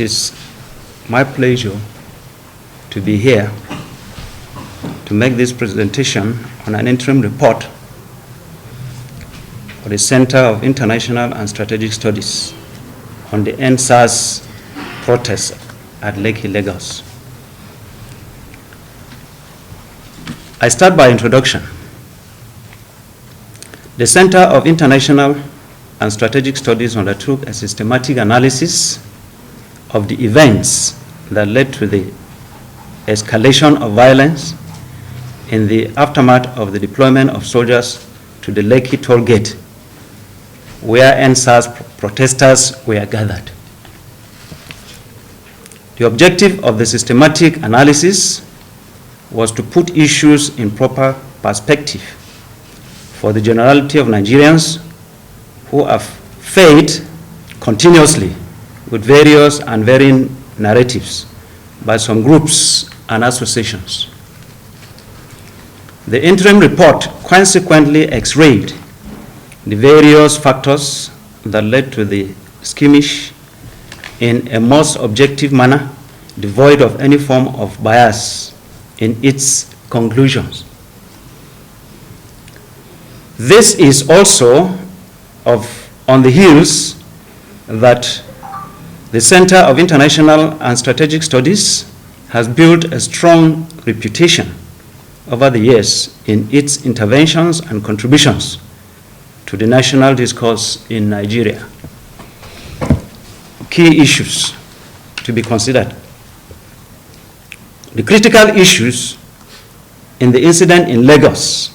it is my pleasure to be here to make this presentation on an interim report for the Center of International and Strategic Studies on the CISS protests at Lekki, Lagos. I start by introduction. The Center of International and Strategic Studies undertook a systematic analysis of the events that led to the escalation of violence in the aftermath of the deployment of soldiers to the Lekki toll gate, where CISS protesters were gathered. The objective of the systematic analysis was to put issues in proper perspective for the generality of Nigerians who have faced continuously with various and varying narratives by some groups and associations. The interim report consequently x-rayed the various factors that led to the skirmish in a most objective manner, devoid of any form of bias in its conclusions. This is also on the heels that the Center of International and Strategic Studies has built a strong reputation over the years in its interventions and contributions to the national discourse in Nigeria. Key issues to be considered. The critical issues in the incident in Lagos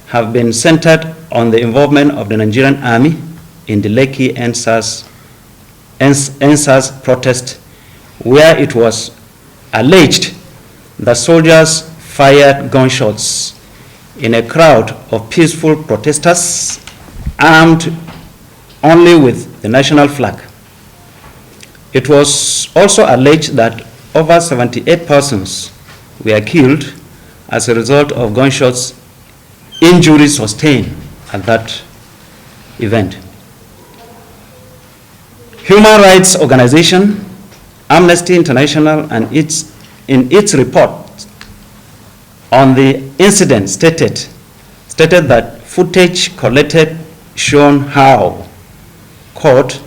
have been centered on the involvement of the Nigerian Army in the Lekki CISS protest, where it was alleged that soldiers fired gunshots in a crowd of peaceful protesters armed only with the national flag. It was also alleged that over 78 persons were killed as a result of gunshots injuries sustained at that event. Human rights organization Amnesty International and in its report on the incident stated that footage collected shown how, quote,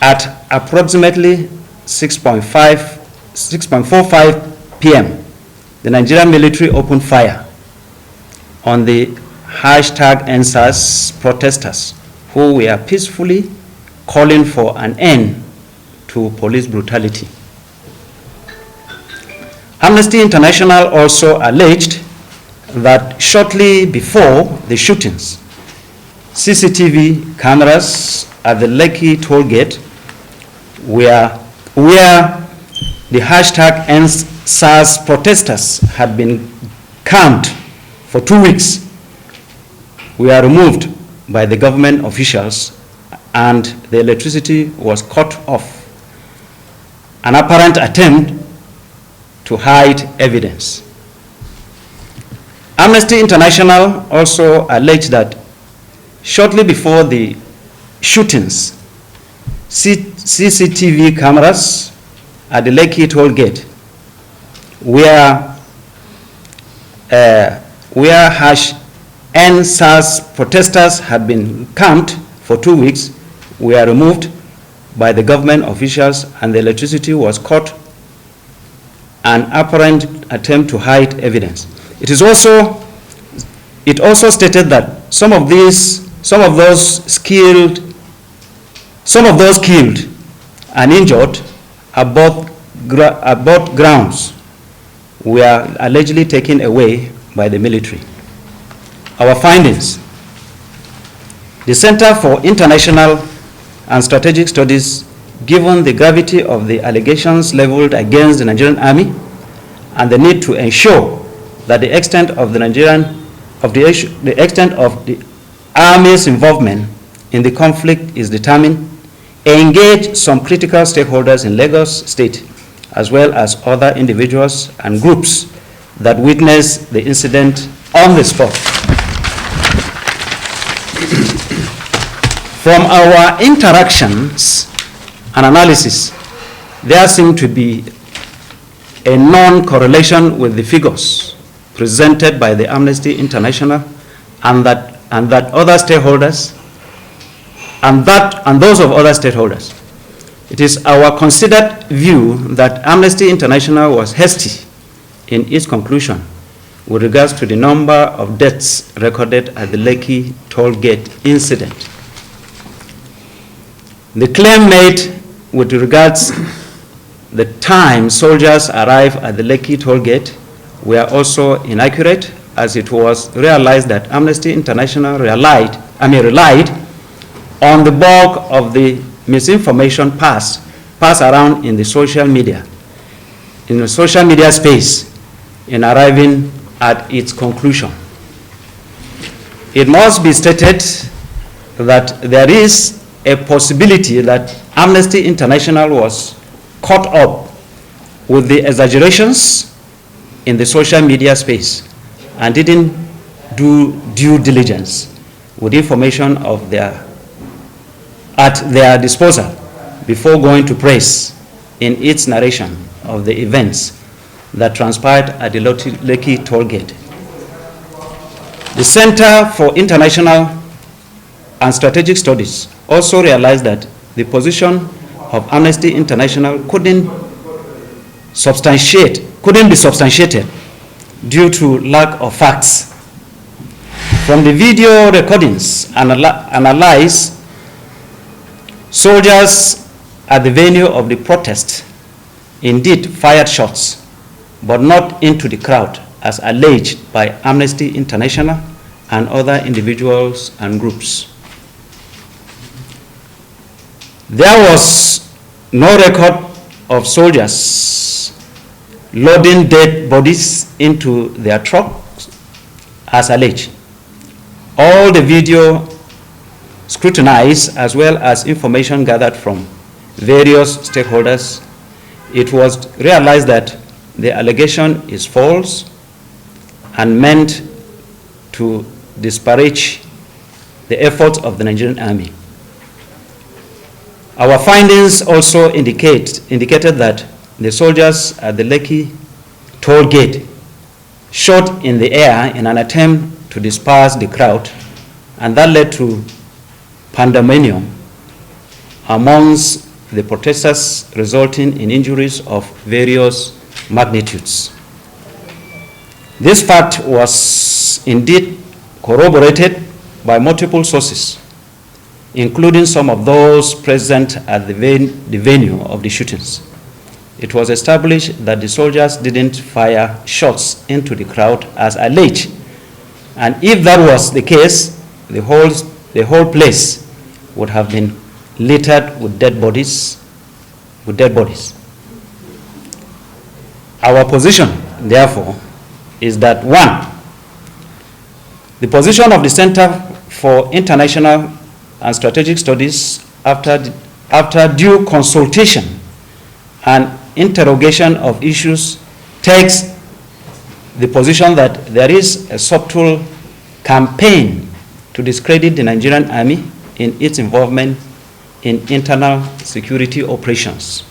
at approximately 6:45 p.m., the Nigerian military opened fire on the #CISS protesters who were peacefully calling for an end to police brutality. Amnesty International also alleged that shortly before the shootings, CCTV cameras at the Lekki toll gate where the #CISS protesters had been camped for 2 weeks were removed by the government officials and the electricity was cut off, an apparent attempt to hide evidence. Amnesty International also alleged that shortly before the shootings, CCTV cameras at the Lekki toll gate where CISS protesters had been camped for 2 weeks were removed by the government officials and the electricity was cut, an apparent attempt to hide evidence. It also stated that some of those killed and injured at both grounds were allegedly taken away by the military. Our findings. The Center for International and Strategic Studies, given the gravity of the allegations leveled against the Nigerian Army and the need to ensure that the extent of the Army's involvement in the conflict is determined, engage some critical stakeholders in Lagos State, as well as other individuals and groups that witnessed the incident on the spot. From our interactions and analysis, there seemed to be a non-correlation with the figures presented by the Amnesty International and other stakeholders, and those of other stakeholders. It is our considered view that Amnesty International was hasty in its conclusion with regards to the number of deaths recorded at the Lekki toll gate incident. The claim made with regards the time soldiers arrived at the Lekki toll gate were also inaccurate, as it was realized that Amnesty International relied on the bulk of the misinformation passed around in the social media space in arriving at its conclusion. It must be stated that there is a possibility that Amnesty International was caught up with the exaggerations in the social media space and didn't do due diligence with information at their disposal before going to press in its narration of the events that transpired at the Lekki toll gate. The Center for International and Strategic Studies also realized that the position of Amnesty International couldn't be substantiated due to lack of facts. From the video recordings analyzed, soldiers at the venue of the protest indeed fired shots, but not into the crowd, as alleged by Amnesty International and other individuals and groups. There was no record of soldiers loading dead bodies into their trucks, as alleged. All the video scrutinized, as well as information gathered from various stakeholders, it was realized that the allegation is false and meant to disparage the efforts of the Nigerian Army. Our findings also indicated that the soldiers at the Lekki toll gate shot in the air in an attempt to disperse the crowd, and that led to pandemonium amongst the protesters, resulting in injuries of various magnitudes. This fact was indeed corroborated by multiple sources, including some of those present at the venue of the shootings. It was established that the soldiers didn't fire shots into the crowd as alleged, and if that was the case, the whole place would have been littered with dead bodies. Our position, therefore, is that 1, the position of the Center for International and Strategic Studies after due consultation and interrogation of issues takes the position that there is a subtle campaign to discredit the Nigerian Army in its involvement in internal security operations.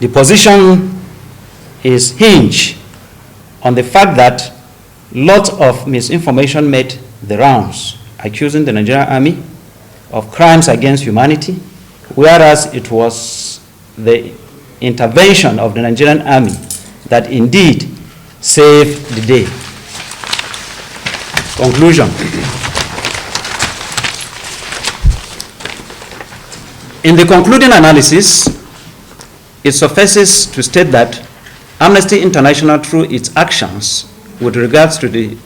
The position is hinged on the fact that lots of misinformation made the rounds, accusing the Nigerian Army of crimes against humanity, whereas it was the intervention of the Nigerian Army that indeed saved the day. Conclusion. In the concluding analysis, it suffices to state that Amnesty International, through its actions with regards to the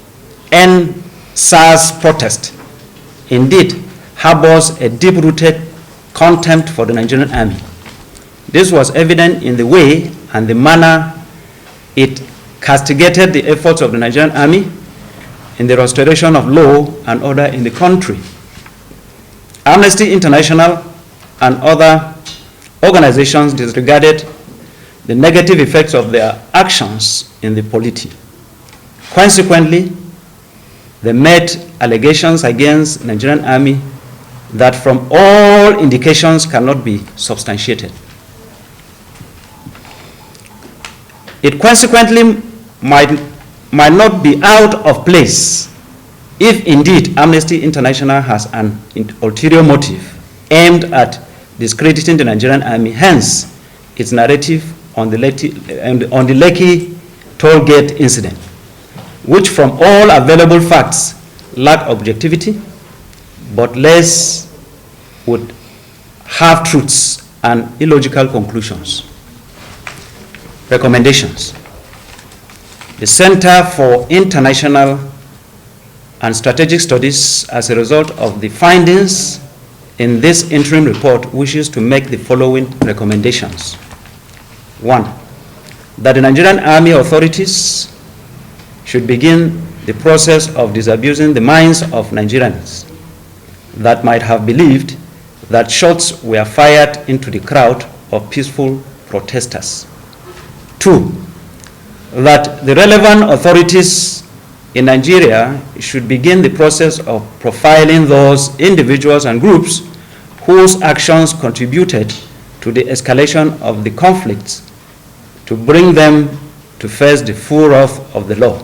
CISS protest, indeed harbors a deep-rooted contempt for the Nigerian Army. This was evident in the way and the manner it castigated the efforts of the Nigerian Army in the restoration of law and order in the country. Amnesty International and other organizations disregarded the negative effects of their actions in the polity. Consequently, they made allegations against the Nigerian Army that from all indications cannot be substantiated. It consequently might not be out of place if indeed Amnesty International has an ulterior motive aimed at discrediting the Nigerian army, hence its narrative on the Lekki toll gate incident, which from all available facts lack objectivity, but less would have truths and illogical conclusions. Recommendations. The Center for International and Strategic Studies, as a result of the findings in this interim report, wishes to make the following recommendations. 1, that the Nigerian Army authorities should begin the process of disabusing the minds of Nigerians that might have believed that shots were fired into the crowd of peaceful protesters. 2, that the relevant authorities in Nigeria should begin the process of profiling those individuals and groups whose actions contributed to the escalation of the conflicts, to bring them to face the full wrath of the law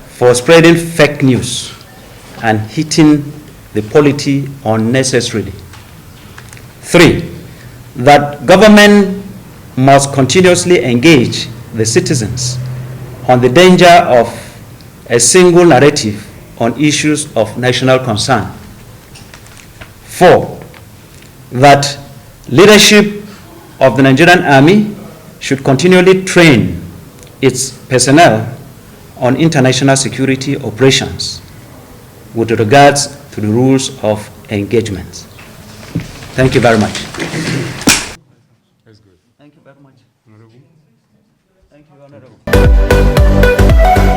for spreading fake news and hitting the polity unnecessarily. 3, that government must continuously engage the citizens on the danger of a single narrative on issues of national concern. 4, that leadership of the Nigerian Army should continually train its personnel on international security operations with regards to the rules of engagement. Thank you very much. That's good. Thank you very much. Honorable. Thank you, Honorable.